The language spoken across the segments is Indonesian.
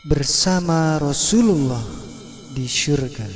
bersama Rasulullah di syurga.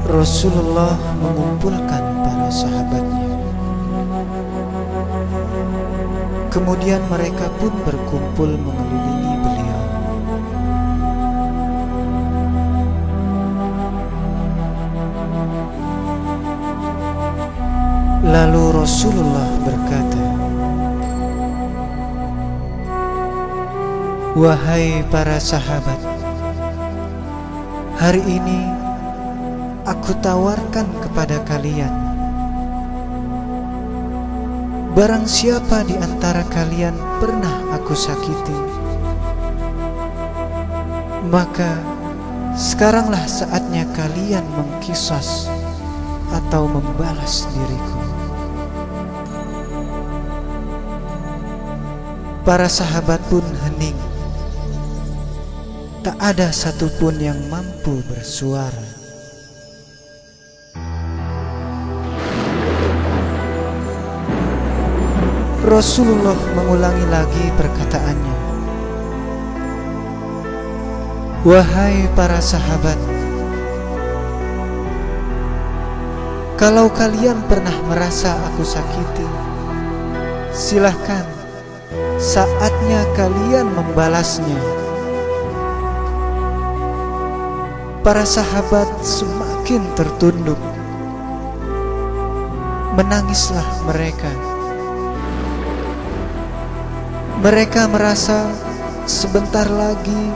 Rasulullah mengumpulkan para sahabatnya. Kemudian mereka pun berkumpul mengelilingi beliau. Lalu Rasulullah berkata, "Wahai para sahabat, hari ini aku tawarkan kepada kalian, barang siapa di antara kalian pernah aku sakiti, maka sekaranglah saatnya kalian mengqisas atau membalas diriku." Para sahabat pun hening. Tak ada satupun yang mampu bersuara. Rasulullah mengulangi lagi perkataannya, "Wahai para sahabat, kalau kalian pernah merasa aku sakiti, silahkan, saatnya kalian membalasnya." Para sahabat semakin tertunduk. Menangislah mereka. Mereka merasa sebentar lagi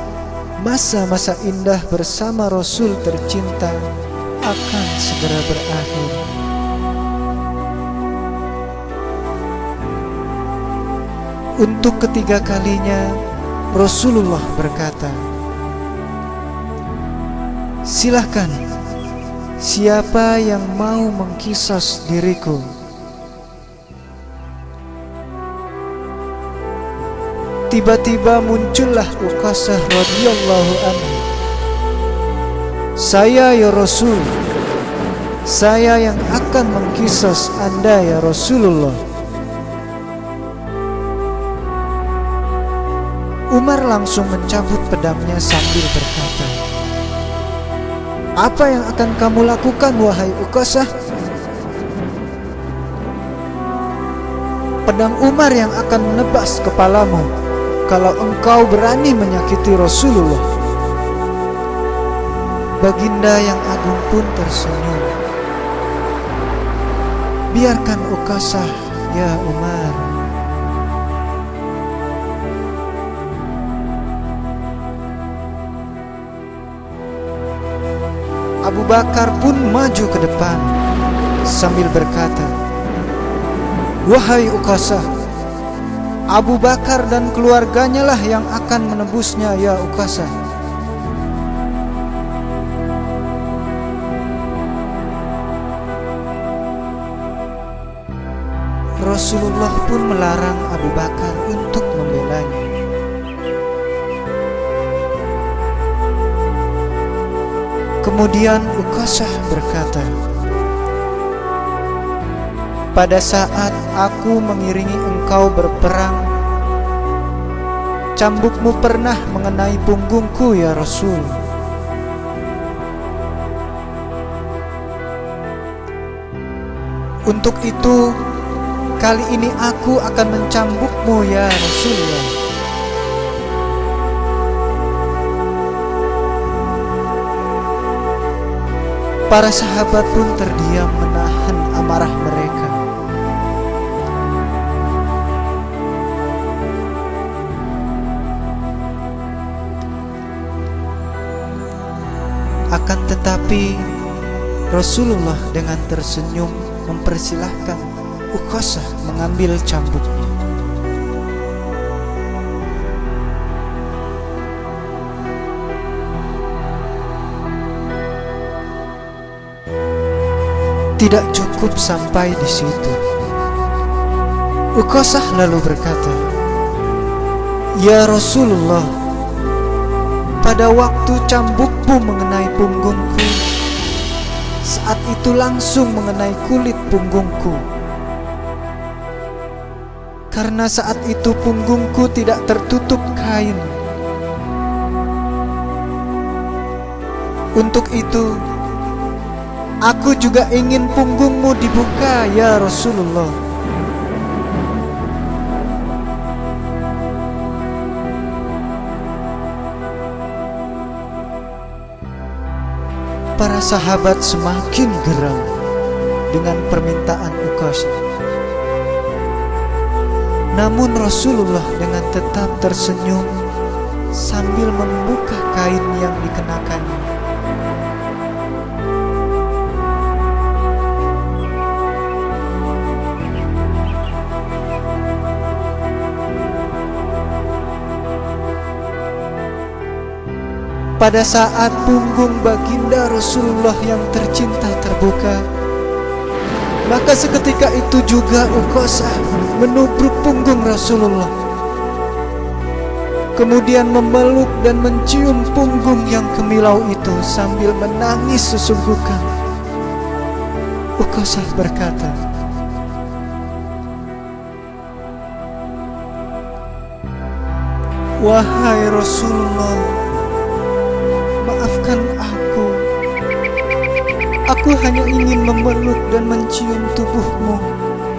masa-masa indah bersama Rasul tercinta akan segera berakhir. Untuk ketiga kalinya Rasulullah berkata, "Silahkan, siapa yang mau mengqisas diriku?" Tiba-tiba muncullah Uqasah radhiyallahu anhu. "Saya ya Rasul, saya yang akan mengqisas Anda ya Rasulullah." Umar langsung mencabut pedangnya sambil berkata, "Apa yang akan kamu lakukan wahai Uqasah?" "Pedang Umar yang akan menebas kepalamu kalau engkau berani menyakiti Rasulullah." Baginda yang agung pun tersenyum. "Biarkan Uqasah ya Umar." Abu Bakar pun maju ke depan sambil berkata, "Wahai Uqasah, Abu Bakar dan keluarganya lah yang akan menebusnya ya Uqasah." Rasulullah pun melarang Abu Bakar untuk membelanya. Kemudian Uqasah berkata, "Pada saat aku mengiringi engkau berperang, cambukmu pernah mengenai punggungku ya Rasul. Untuk itu, kali ini aku akan mencambukmu ya Rasulullah." Para sahabat pun terdiam menahan amarah mereka. Akan tetapi Rasulullah dengan tersenyum mempersilahkan Uqasah mengambil cambuknya. Tidak cukup sampai di situ. Ukosah lalu berkata, "Ya Rasulullah, pada waktu cambukmu mengenai punggungku, saat itu langsung mengenai kulit punggungku. Karena saat itu punggungku tidak tertutup kain. Untuk itu, aku juga ingin punggungmu dibuka, ya Rasulullah." Para sahabat semakin geram dengan permintaan Ukasha. Namun Rasulullah dengan tetap tersenyum sambil membuka kain yang dikenakannya. Pada saat punggung baginda Rasulullah yang tercinta terbuka, maka seketika itu juga Ukosah menubruk punggung Rasulullah, kemudian memeluk dan mencium punggung yang kemilau itu sambil menangis sesungguhkan. Ukosah berkata, "Wahai Rasulullah, maafkan aku. Aku hanya ingin memeluk dan mencium tubuhmu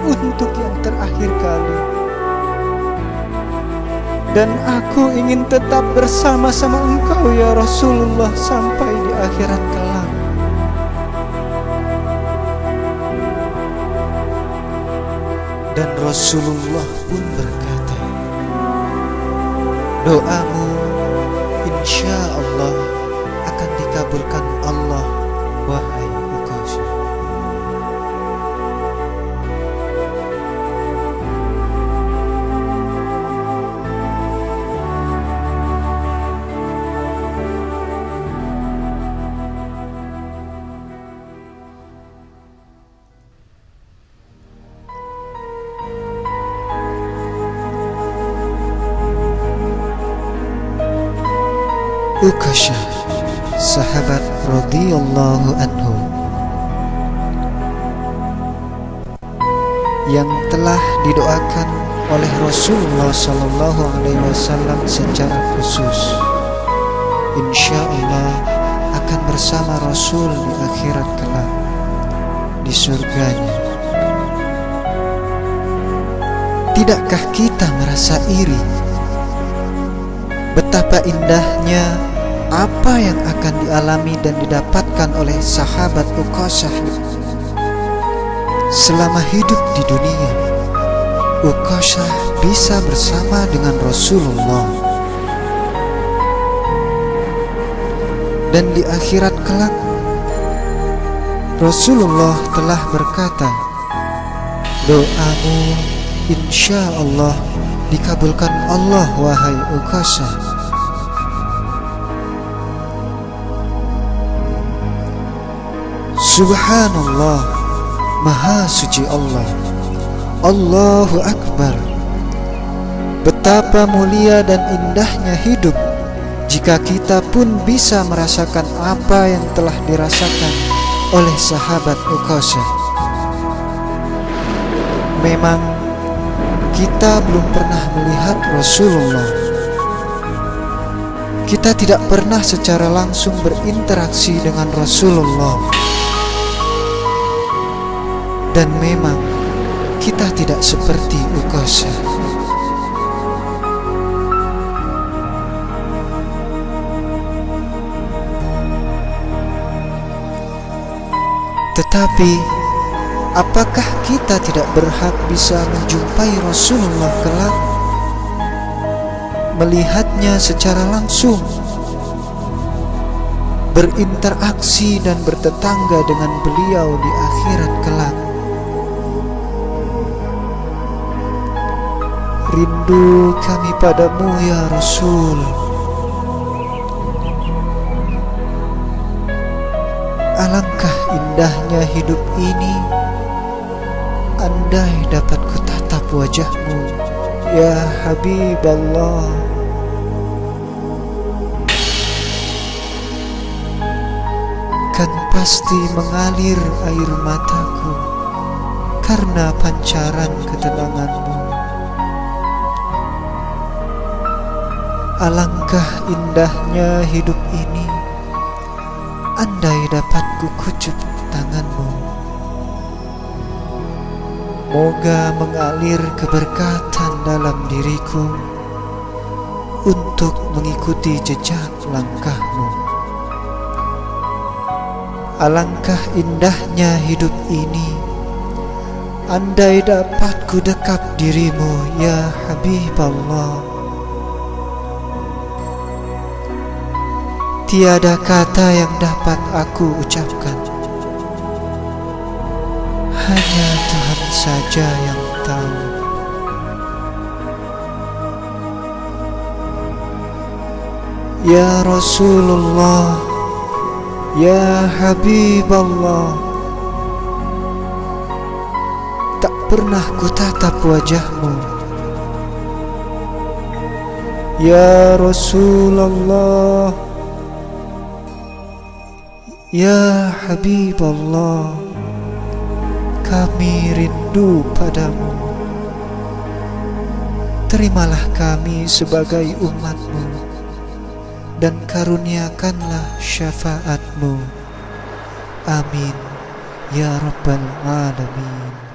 untuk yang terakhir kali. Dan aku ingin tetap bersama-sama engkau ya Rasulullah sampai di akhirat kelak." Dan Rasulullah pun berkata, "Doamu insya Allah akan dikabulkan Allah, wahai Ukasha." Ukasha, sahabat radhiyallahu anhu, yang telah didoakan oleh Rasulullah sallallahu alaihi wasallam secara khusus, insya Allah akan bersama Rasul di akhirat kelak di surganya. Tidakkah kita merasa iri betapa indahnya apa yang akan dialami dan didapatkan oleh sahabat Ukasha selama hidup di dunia? Ukasha bisa bersama dengan Rasulullah, dan di akhirat kelak Rasulullah telah berkata, "Doamu insya Allah dikabulkan Allah, wahai Ukasha." Subhanallah, Maha Suci Allah, Allahu Akbar. Betapa mulia dan indahnya hidup jika kita pun bisa merasakan apa yang telah dirasakan oleh sahabat Ukasha. Memang kita belum pernah melihat Rasulullah. Kita tidak pernah secara langsung berinteraksi dengan Rasulullah. Dan memang kita tidak seperti Ukasha. Tetapi apakah kita tidak berhak bisa menjumpai Rasulullah kelak, melihatnya secara langsung, berinteraksi dan bertetangga dengan beliau di akhirat kelak? Rindu kami padamu ya Rasul. Alangkah indahnya hidup ini, Andai dapat ku tatap wajahmu, ya Habiballah. Kan pasti mengalir air mataku karena pancaran ketenanganmu. Alangkah indahnya hidup ini, andai dapat ku kucup tanganmu. Moga mengalir keberkatan dalam diriku untuk mengikuti jejak langkahmu. Alangkah indahnya hidup ini, andai dapat ku dekap dirimu, ya Habiballah. Tiada kata yang dapat aku ucapkan, hanya Tuhan saja yang tahu. Ya Rasulullah, ya Habiballah, tak pernah ku tatap wajahmu. Ya Rasulullah, ya Habiballah, kami rindu padamu. Terimalah kami sebagai umatmu dan karuniakanlah syafaatmu. Amin ya Rabbal Alamin.